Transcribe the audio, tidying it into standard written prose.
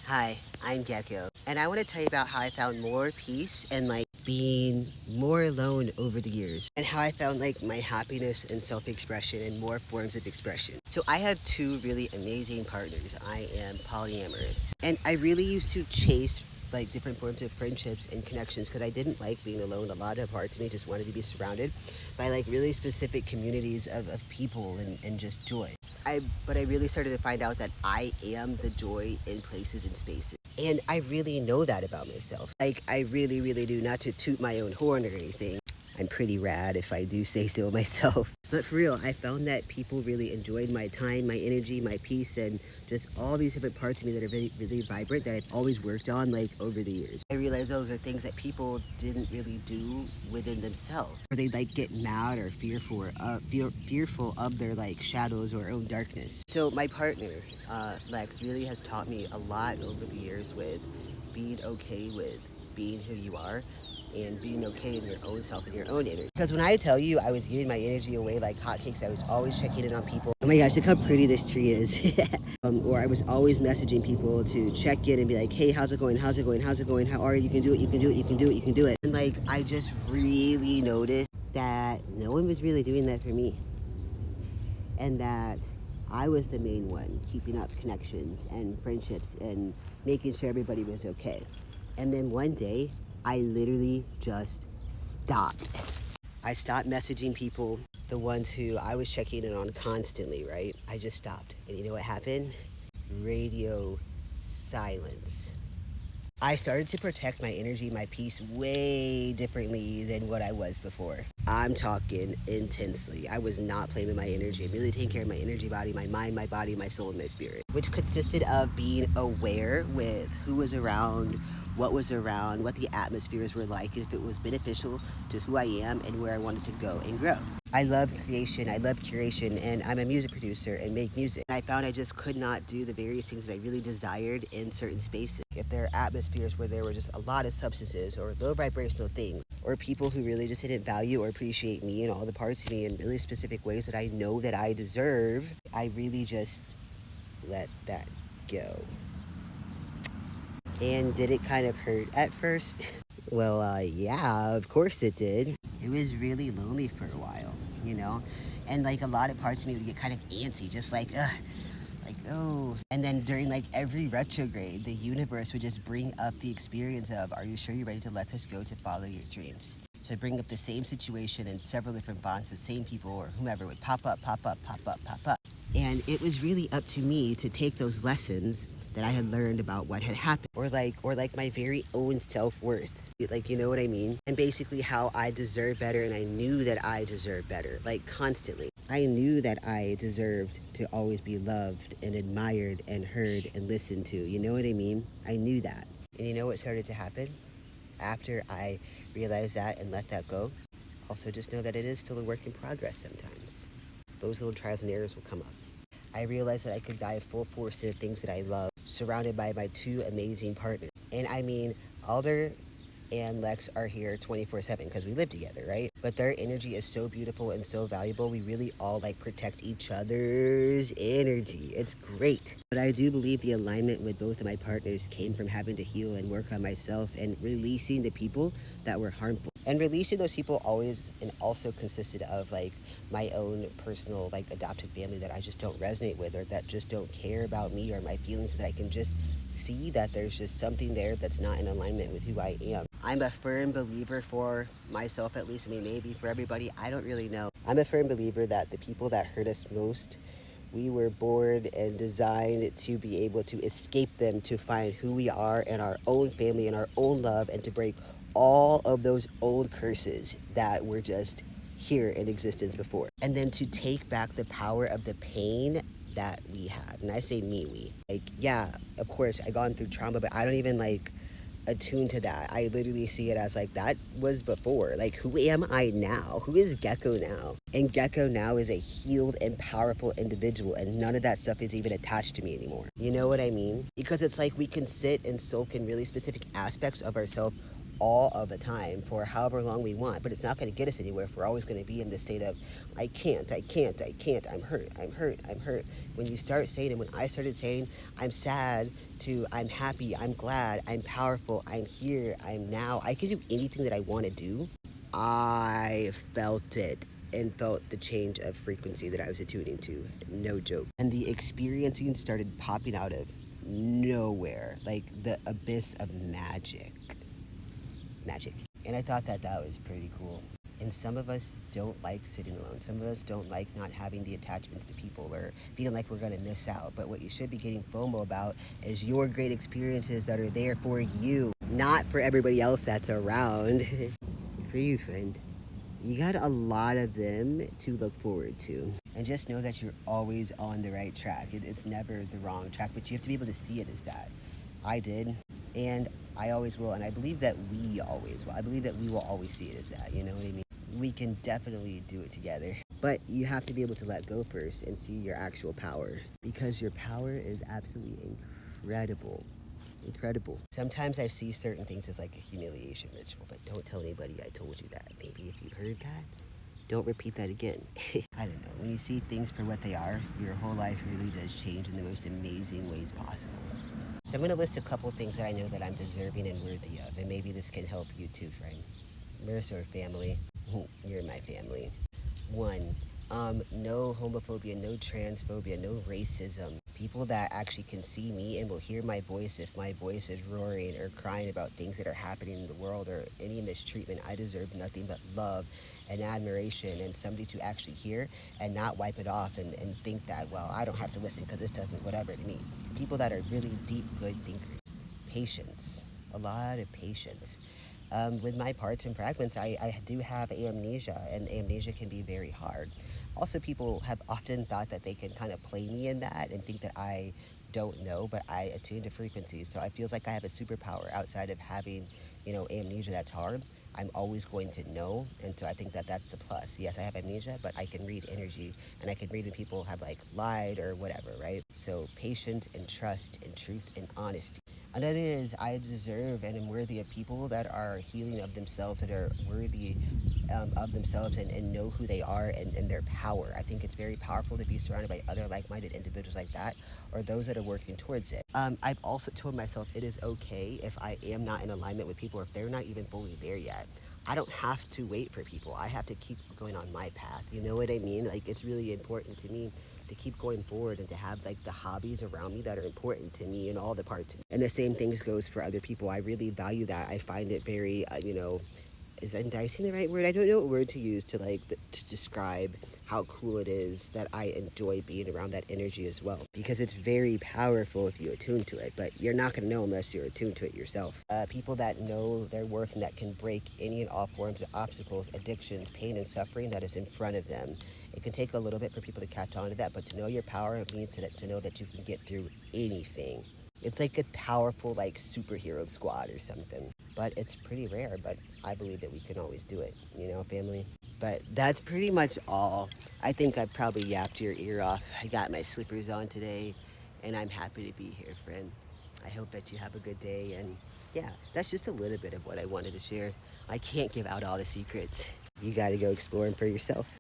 Hi, I'm Gecko, and I want to tell you about how I found more peace and being more alone over the years, and how I found my happiness and self-expression and more forms of expression. So I have two really amazing partners. I am polyamorous, and I really used to chase different forms of friendships and connections because I didn't like being alone. A lot of parts of me just wanted to be surrounded by really specific communities of people and just joy. But I really started to find out that I am the joy in places and spaces. And I really know that about myself. I really, really do. Not to toot my own horn or anything. I'm pretty rad if I do say so myself. But for real, I found that people really enjoyed my time, my energy, my peace, and just all these different parts of me that are really, really vibrant that I've always worked on over the years. I realized those are things that people didn't really do within themselves. Or they get mad or fearful of their shadows or own darkness. So my partner, Lex, really has taught me a lot over the years with being okay with being who you are and being okay in your own self and your own energy. Because when I tell you I was giving my energy away like hotcakes, I was always checking in on people. Oh my gosh, look how pretty this tree is. Or I was always messaging people to check in and be like, hey, how's it going? How's it going? How's it going? How are you? You can do it. You can do it. You can do it. You can do it. And I just really noticed that no one was really doing that for me. And that I was the main one keeping up connections and friendships and making sure everybody was okay. And then one day, I literally just stopped. I stopped messaging people, the ones who I was checking in on constantly, right? I just stopped. And you know what happened? Radio silence. I started to protect my energy, my peace way differently than what I was before. I'm talking intensely. I was not playing with my energy. I really taking care of my energy body, my mind, my body, my soul, and my spirit, which consisted of being aware with who was around, what the atmospheres were like, and if it was beneficial to who I am and where I wanted to go and grow. I love creation, I love curation, and I'm a music producer and make music. And I found I just could not do the various things that I really desired in certain spaces. If there are atmospheres where there were just a lot of substances or low vibrational things, or people who really just didn't value or appreciate me and all the parts of me in really specific ways that I know that I deserve, I really just let that go. And did it kind of hurt at first? Well, yeah, of course it did. It was really lonely for a while, you know? And a lot of parts of me would get kind of antsy, just ugh, oh. And then during every retrograde, the universe would just bring up the experience of, are you sure you're ready to let us go to follow your dreams? To bring up the same situation and several different bonds, the same people or whomever would pop up, pop up, pop up, pop up. And it was really up to me to take those lessons that I had learned about what had happened, or my very own self-worth. You know what I mean? And basically how I deserve better, and I knew that I deserved better, constantly. I knew that I deserved to always be loved and admired and heard and listened to. You know what I mean? I knew that. And you know what started to happen after I realized that and let that go? Also, just know that it is still a work in progress sometimes. Those little trials and errors will come up. I realized that I could dive full force into things that I love, surrounded by my two amazing partners. And I mean, Alder and Lex are here 24/7 because we live together, right? But their energy is so beautiful and so valuable. We really all protect each other's energy. It's great. But I do believe the alignment with both of my partners came from having to heal and work on myself and releasing the people that were harmful. And releasing those people always and also consisted of my own personal adopted family that I just don't resonate with, or that just don't care about me or my feelings, that I can just see that there's just something there that's not in alignment with who I am. I'm a firm believer, for myself at least, I mean maybe for everybody, I don't really know. I'm a firm believer that the people that hurt us most, we were born and designed to be able to escape them, to find who we are and our own family and our own love, and to break all of those old curses that were just here in existence before. And then to take back the power of the pain that we had. And I say me, we. Yeah, of course, I gone through trauma, but I don't even attuned to that. I literally see it as that was before. Who am I now? Who is Gecko now? And Gecko now is a healed and powerful individual, and none of that stuff is even attached to me anymore. You know what I mean? Because it's we can sit and soak in really specific aspects of ourselves all of the time for however long we want, but it's not going to get us anywhere if we're always going to be in this state of, I can't, I can't, I can't, I'm hurt, I'm hurt, I'm hurt. When you start saying, and when I started saying, I'm sad, to I'm happy, I'm glad, I'm powerful, I'm here, I'm now, I can do anything that I want to do, I felt it and felt the change of frequency that I was attuning to. No joke. And the experiencing started popping out of nowhere, like the abyss of magic. Magic. And I thought that that was pretty cool. And some of us don't like sitting alone. Some of us don't like not having the attachments to people or feeling like we're going to miss out. But what you should be getting FOMO about is your great experiences that are there for you, not for everybody else that's around. For you, friend. You got a lot of them to look forward to. And just know that you're always on the right track. It's never the wrong track, but you have to be able to see it as that. I did, and I always will, and I believe that we always will. I believe that we will always see it as that, you know what I mean? We can definitely do it together. But you have to be able to let go first and see your actual power, because your power is absolutely incredible. Incredible. Sometimes I see certain things as like a humiliation ritual, but don't tell anybody I told you that. Maybe if you heard that, don't repeat that again. I don't know. When you see things for what they are, your whole life really does change in the most amazing ways possible. So I'm going to list a couple things that I know that I'm deserving and worthy of, and maybe this can help you too, friend. Mercer family, you're my family. One, no homophobia, no transphobia, no racism. People that actually can see me and will hear my voice if my voice is roaring or crying about things that are happening in the world or any mistreatment. I deserve nothing but love and admiration and somebody to actually hear and not wipe it off and think that, well, I don't have to listen because this doesn't whatever to me. People that are really deep, good thinkers. Patience. A lot of patience. With my parts and fragments, I do have amnesia, and amnesia can be very hard. Also, people have often thought that they can kind of play me in that and think that I don't know, but I attune to frequencies. So I feels like I have a superpower outside of having, amnesia that's hard. I'm always going to know, and so I think that that's the plus. Yes, I have amnesia, but I can read energy, and I can read when people have like lied or whatever, right? So patience and trust and truth and honesty. Another is I deserve and am worthy of people that are healing of themselves, that are worthy of themselves and know who they are and their power. I think it's very powerful to be surrounded by other like-minded individuals like that, or those that are working towards it. I've also told myself it is okay if I am not in alignment with people or if they're not even fully there yet. I don't have to wait for people. I have to keep going on my path. You know what I mean? Like, it's really important to me to keep going forward and to have like the hobbies around me that are important to me and all the parts of me. And the same things goes for other people. I really value that. I find it very, is enticing the right word? I don't know what word to use to to describe how cool it is that I enjoy being around that energy as well, because it's very powerful if you attune to it, but you're not going to know unless you're attuned to it yourself. People that know their worth and that can break any and all forms of obstacles, addictions, pain, and suffering that is in front of them. It can take a little bit for people to catch on to that, but to know your power means to know that you can get through anything. It's like a powerful like superhero squad or something. But it's pretty rare, but I believe that we can always do it, family. But that's pretty much all. I think I probably yapped your ear off. I got my slippers on today, and I'm happy to be here, friend. I hope that you have a good day, and yeah, that's just a little bit of what I wanted to share. I can't give out all the secrets. You gotta go exploring for yourself.